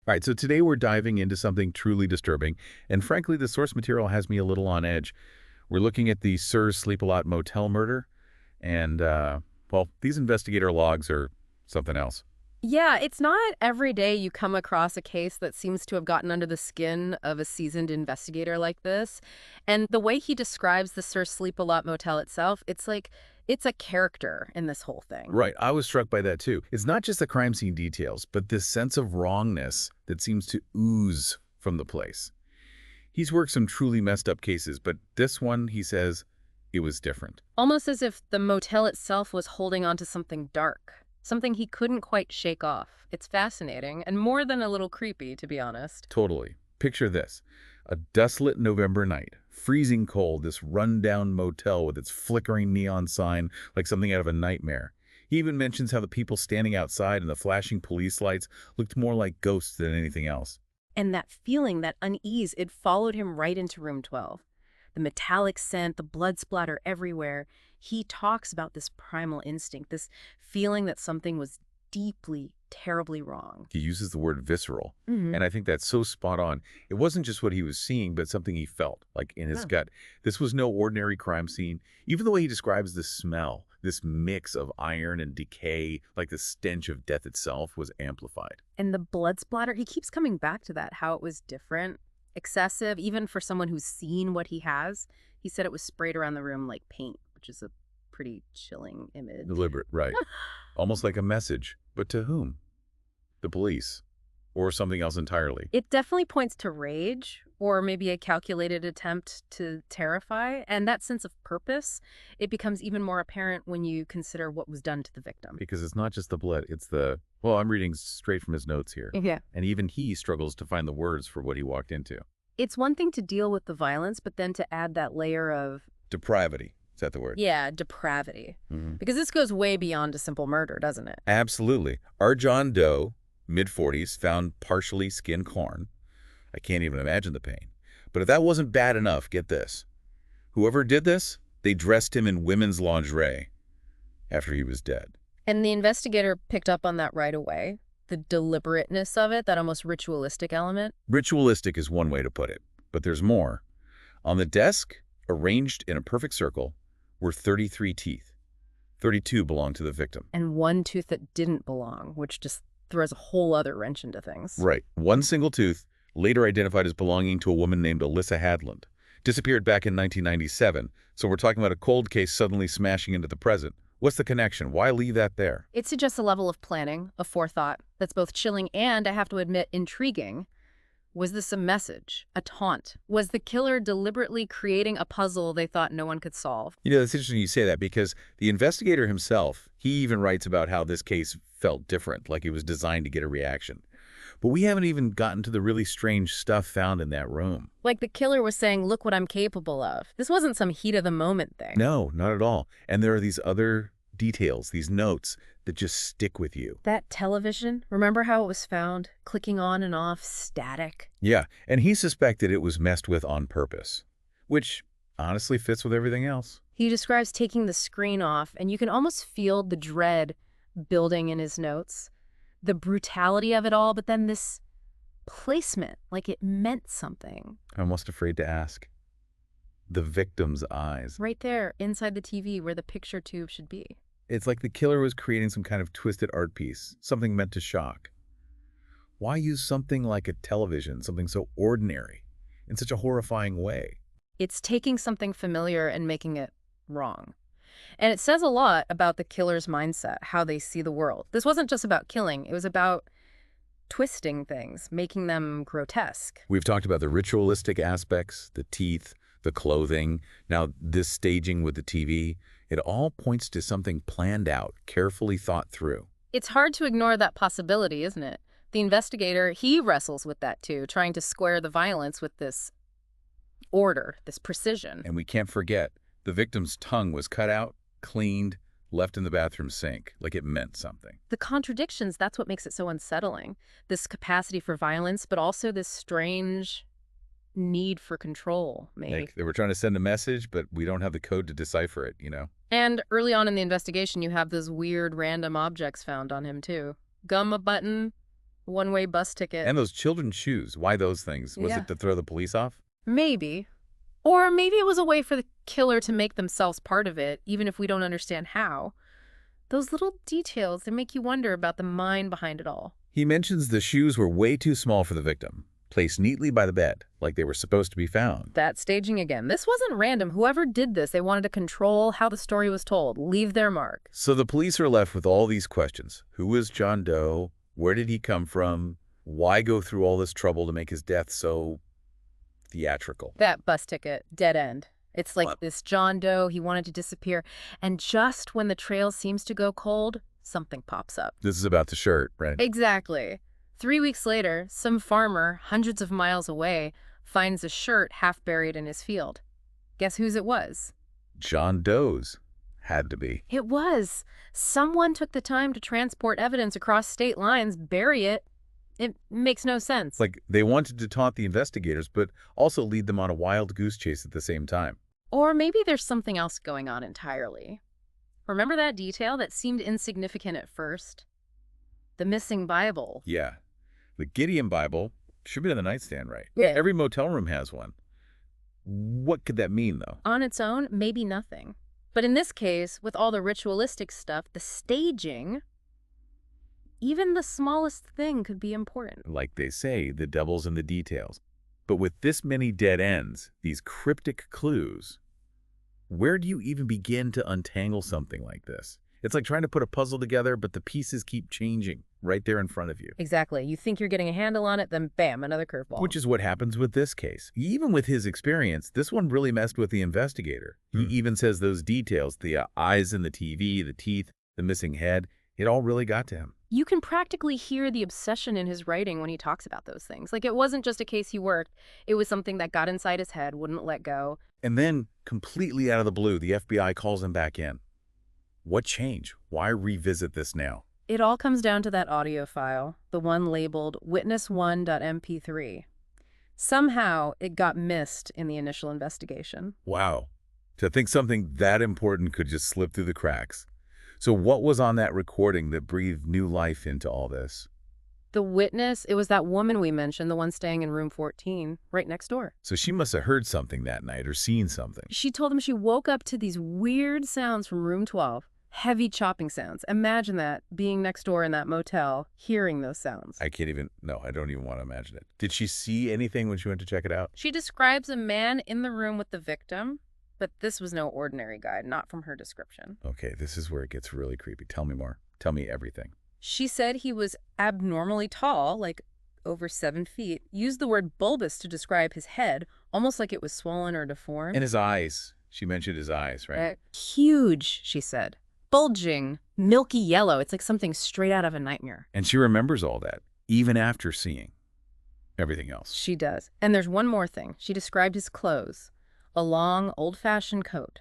All right, so today we're diving into something truly disturbing, and frankly, the source material has me a little on edge. We're looking at the Sir Sleep-a-Lot Motel murder, and, well, these investigator logs are something else. Yeah, it's not every day you come across a case that seems to have gotten under the skin of a seasoned investigator like this. And the way he describes the Sir Sleep-a-Lot Motel itself, it's like it's a character in this whole thing. Right, I was struck by that too. It's not just the crime scene details, but this sense of wrongness that seems to ooze from the place. He's worked some truly messed up cases, but this one, he says, it was different. Almost as if the motel itself was holding on to something dark, something he couldn't quite shake off. It's fascinating and more than a little creepy, to be honest. Totally. Picture this. A desolate November night, freezing cold, this run-down motel with its flickering neon sign like something out of a nightmare. He even mentions how the people standing outside and the flashing police lights looked more like ghosts than anything else. And that feeling, that unease, it followed him right into room 12. The metallic scent, the blood splatter everywhere. He talks about this primal instinct, this feeling that something was deeply, terribly wrong. He uses the word visceral, Hmm. and I think that's so spot on. It wasn't just what he was seeing, but something he felt, like in his Oh. gut. This was no ordinary crime scene. Even the way he describes the smell, this mix of iron and decay, like the stench of death itself, was amplified. And the blood splatter, he keeps coming back to that, how it was different, excessive, even for someone who's seen what he has. He said it was sprayed around the room like paint, which is a pretty chilling image. Deliberate, right. Almost like a message. But to whom? The police. Or something else entirely. It definitely points to rage, or maybe a calculated attempt to terrify, and that sense of purpose, it becomes even more apparent when you consider what was done to the victim. Because it's not just the blood, it's the... Well, I'm reading straight from his notes here. Yeah. And even he struggles to find the words for what he walked into. It's one thing to deal with the violence, but then to add that layer of, Depravity. Is that the word? yeah, depravity. Mhm. Because this goes way beyond a simple murder, doesn't it? Absolutely. Our John Doe, mid-40s, found partially skinned corn. I can't even imagine the pain. But if that wasn't bad enough, get this. Whoever did this, they dressed him in women's lingerie after he was dead. And the investigator picked up on that right away. The deliberateness of it, that almost ritualistic element. Ritualistic is one way to put it, but there's more. On the desk, arranged in a perfect circle, were 33 teeth. 32 belonged to the victim. And one tooth that didn't belong, which just throws a whole other wrench into things. Right. One single tooth, later identified as belonging to a woman named Alyssa Hadland. Disappeared back in 1997, so we're talking about a cold case suddenly smashing into the present. What's the connection? Why leave that there? It suggests a level of planning, of forethought, that's both chilling and, I have to admit, intriguing. Was this a message? A taunt? Was the killer deliberately creating a puzzle they thought no one could solve? You know, it's interesting you say that because the investigator himself, he even writes about how this case felt different, like it was designed to get a reaction. But we haven't even gotten to the really strange stuff found in that room. Like the killer was saying, look what I'm capable of. This wasn't some heat of the moment thing. No, not at all. And there are these other details, these notes that just stick with you. That television, remember how it was found? Clicking on and off, static. Yeah, and he suspected it was messed with on purpose, which honestly fits with everything else. He describes taking the screen off, and you can almost feel the dread building in his notes. The brutality of it all, but then this placement, like it meant something. I'm almost afraid to ask. The victim's eyes. Right there, inside the TV, where the picture tube should be. It's like the killer was creating some kind of twisted art piece, something meant to shock. Why use something like a television, something so ordinary, in such a horrifying way? It's taking something familiar and making it wrong. And it says a lot about the killer's mindset, how they see the world. This wasn't just about killing, it was about twisting things, making them grotesque. We've talked about the ritualistic aspects, the teeth, the clothing, now this staging with the TV. It all points to something planned out, carefully thought through. It's hard to ignore that possibility, isn't it? The investigator, he wrestles with that too, trying to square the violence with this order, this precision. And we can't forget, the victim's tongue was cut out, cleaned, left in the bathroom sink, like it meant something. The contradictions, that's what makes it so unsettling. This capacity for violence, but also this strange need for control, maybe. Like they were trying to send a message, but we don't have the code to decipher it, you know? And early on in the investigation, you have those weird random objects found on him too. Gum button, One-way bus ticket. And those children's shoes. Why those things? Was Yeah. it to throw the police off? Maybe. Or maybe it was a way for the killer to make themselves part of it, even if we don't understand how. Those little details, they make you wonder about the mind behind it all. He mentions the shoes were way too small for the victim, placed neatly by the bed, like they were supposed to be found. That staging again. This wasn't random. Whoever did this, they wanted to control how the story was told, leave their mark. So the police are left with all these questions. Who was John Doe? Where did he come from? Why go through all this trouble to make his death so theatrical? That bus ticket, dead end. It's like What? this John Doe, he wanted to disappear. And just when the trail seems to go cold, something pops up. This is about the shirt, right? Exactly. 3 weeks later, some farmer, hundreds of miles away, finds a shirt half buried in his field. Guess whose it was? John Doe's. Had to be. It was. Someone took the time to transport evidence across state lines, bury it. It makes no sense. It's like they wanted to taunt the investigators, but also lead them on a wild goose chase at the same time. Or maybe there's something else going on entirely. Remember that detail that seemed insignificant at first? The missing Bible. Yeah. The Gideon Bible should be on the nightstand, right? Yeah. Every motel room has one. What could that mean, though? On its own, maybe nothing. But in this case, with all the ritualistic stuff, the staging, even the smallest thing could be important. Like they say, the devil's in the details. But with this many dead ends, these cryptic clues, where do you even begin to untangle something like this? It's like trying to put a puzzle together, but the pieces keep changing right there in front of you. Exactly. You think you're getting a handle on it, then bam, another curveball. Which is what happens with this case. Even with his experience, this one really messed with the investigator. He even says those details, the eyes in the TV, the teeth, the missing head, it all really got to him. You can practically hear the obsession in his writing when he talks about those things. Like, it wasn't just a case he worked. It was something that got inside his head, wouldn't let go. And then, completely out of the blue, the FBI calls him back in. What changed? Why revisit this now? It all comes down to that audio file, the one labeled witness1.mp3. Somehow, it got missed in the initial investigation. Wow. To think something that important could just slip through the cracks. So what was on that recording that breathed new life into all this? The witness, it was that woman we mentioned, the one staying in room 14, right next door. So she must have heard something that night or seen something. She told him she woke up to these weird sounds from room 12, heavy chopping sounds. Imagine that, being next door in that motel, hearing those sounds. I don't even want to imagine it. Did she see anything when she went to check it out? She describes a man in the room with the victim, but this was no ordinary guy, not from her description. Okay, this is where it gets really creepy. Tell me more. Tell me everything. She said he was abnormally tall, like over 7 feet, used the word bulbous to describe his head, almost like it was swollen or deformed. And his eyes. She mentioned his eyes, right? Huge, she said. Bulging, milky yellow. It's like something straight out of a nightmare. And she remembers all that, even after seeing everything else. She does. And there's one more thing. She described his clothes. A long, old-fashioned coat.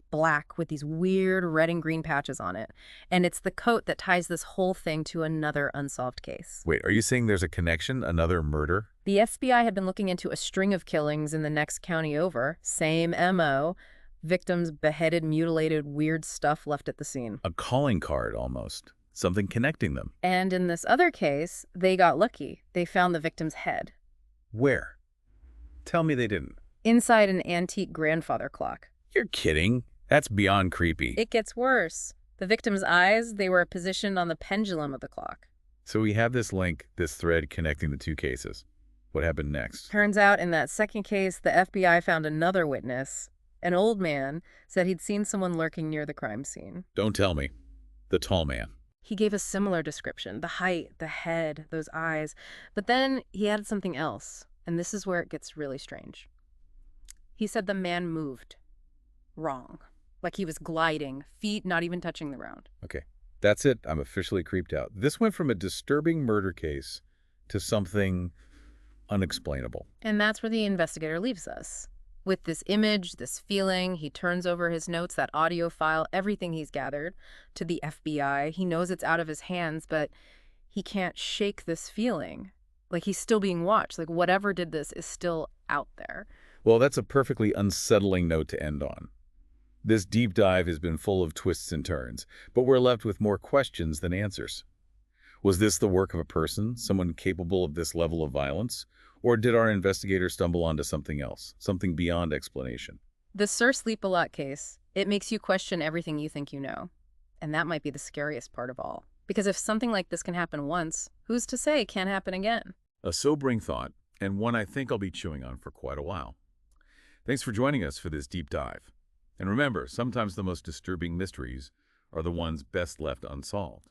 Black with these weird red and green patches on it. And it's the coat that ties this whole thing to another unsolved case. Wait, are you saying there's a connection? Another murder? The FBI had been looking into a string of killings in the next county over. Same MO. Victims beheaded, mutilated, weird stuff left at the scene. A calling card, almost. Something connecting them. And in this other case, they got lucky. They found the victim's head. Where? Tell me they didn't. Inside an antique grandfather clock. You're kidding. That's beyond creepy. It gets worse. The victim's eyes, they were positioned on the pendulum of the clock. So we have this link, this thread connecting the two cases. What happened next? Turns out in that second case, the FBI found another witness. An old man said he'd seen someone lurking near the crime scene. Don't tell me. The tall man. He gave a similar description, the height, the head, those eyes. But then he added something else, and this is where it gets really strange. He said the man moved. Wrong. Like he was gliding, feet not even touching the ground. Okay, that's it. I'm officially creeped out. This went from a disturbing murder case to something unexplainable. And that's where the investigator leaves us. With this image, this feeling, he turns over his notes, that audio file, everything he's gathered, to the FBI. He knows it's out of his hands, but he can't shake this feeling. Like he's still being watched. Like whatever did this is still out there. Well, that's a perfectly unsettling note to end on. This deep dive has been full of twists and turns, but we're left with more questions than answers. Was this the work of a person, someone capable of this level of violence? Or did our investigators stumble onto something else, something beyond explanation? The Sir Sleep-a-Lot case, it makes you question everything you think you know. And that might be the scariest part of all. Because if something like this can happen once, who's to say it can't happen again? A sobering thought, and one I think I'll be chewing on for quite a while. Thanks for joining us for this deep dive. And remember, sometimes the most disturbing mysteries are the ones best left unsolved.